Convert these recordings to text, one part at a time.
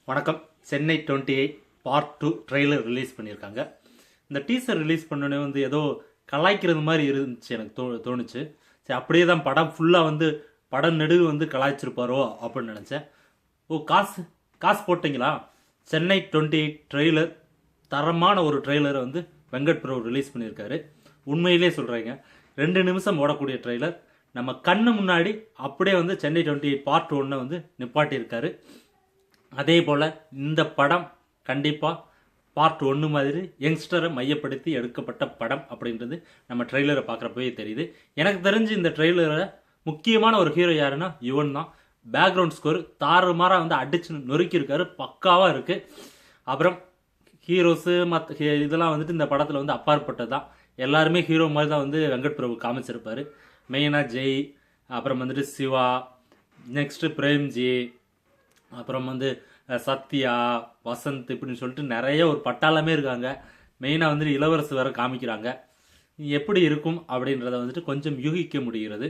வணக்கம். Chennai 28 part 2 trailer release பண்ணியிருக்காங்க. இந்த டீசர் ரிலீஸ் பண்ணோடனே ஏதோ கலாய்க்கிறது மாதிரி இருந்துச்சு, எனக்கு தோணுச்சு. சரி, அப்படியே தான் படம் ஃபுல்லாக படம் நெடுகு கலாய்ச்சிருப்பாரோ அப்படின்னு நினச்சேன். காசு போட்டிங்களா? சென்னை 28 ட்ரெய்லர், தரமான ஒரு ட்ரெய்லரை வெங்கட் பிரபு ரிலீஸ் பண்ணியிருக்காரு. உண்மையிலே சொல்கிறேங்க, 2 நிமிஷம் ஓடக்கூடிய ட்ரெய்லர் நம்ம கண்ணு முன்னாடி அப்படியே சென்னை 28 பார்ட் 1 நிப்பாட்டியிருக்காரு. அதே போல் இந்த படம் கண்டிப்பாக பார்ட் 1 மாதிரி யங்ஸ்டரை மையப்படுத்தி எடுக்கப்பட்ட படம் அப்படின்றது நம்ம ட்ரெய்லரை பார்க்குறப்பவே தெரியுது. எனக்கு தெரிஞ்சு இந்த ட்ரெய்லரை முக்கியமான ஒரு ஹீரோ யாருன்னா யுவன் தான். பேக்ரவுண்ட் ஸ்கோர் தாறுமாறாக அடிச்சு நொறுக்கியிருக்காரு, பக்காவாக இருக்குது. அப்புறம் ஹீரோஸு மற்ற இதெல்லாம் இந்த படத்தில் அப்பாற்பட்டது தான். எல்லாருமே ஹீரோ மாதிரி தான் வெங்கட் பிரபு காமிச்சிருப்பார். மெயினாக ஜெய், அப்புறம் சிவா, நெக்ஸ்ட்டு பிரேம்ஜி, அப்புறம் சத்யா, வசந்த், இப்படின்னு சொல்லிட்டு நிறைய ஒரு பட்டாளமே இருக்காங்க. மெயினாக இளவரசு வேற காமிக்கிறாங்க. எப்படி இருக்கும் அப்படின்றத கொஞ்சம் யூகிக்க முடிகிறது.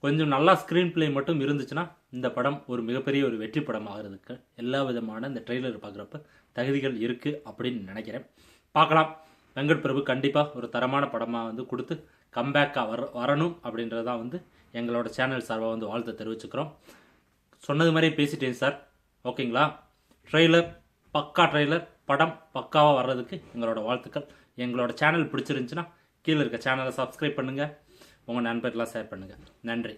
கொஞ்சம் நல்லா ஸ்க்ரீன் பிளே மட்டும் இருந்துச்சுன்னா இந்த படம் ஒரு மிகப்பெரிய ஒரு வெற்றி படம் ஆகிறதுக்கு எல்லா விதமான இந்த ட்ரெய்லர் பார்க்குறப்ப தகுதிகள் இருக்குது அப்படின்னு நினைக்கிறேன். பார்க்கலாம். வெங்கட் பிரபு கண்டிப்பாக ஒரு தரமான படமாக கொடுத்து கம்பேக்காக வரணும் அப்படின்றதான் எங்களோட சேனல் சார்பாக வாழ்த்து தெரிவிச்சுக்கிறோம். சொன்னது மாதிரி பேசிட்டேன் சார், ஓகேங்களா? ட்ரெய்லர் பக்கா ட்ரெய்லர், படம் பக்காவாக வர்றதுக்கு எங்களோட வாழ்த்துக்கள். எங்களோட சேனல் பிடிச்சிருந்துச்சுன்னா கீழே இருக்க சேனலை சப்ஸ்கிரைப் பண்ணுங்கள், உங்கள் நண்பர்களாக ஷேர் பண்ணுங்கள். நன்றி.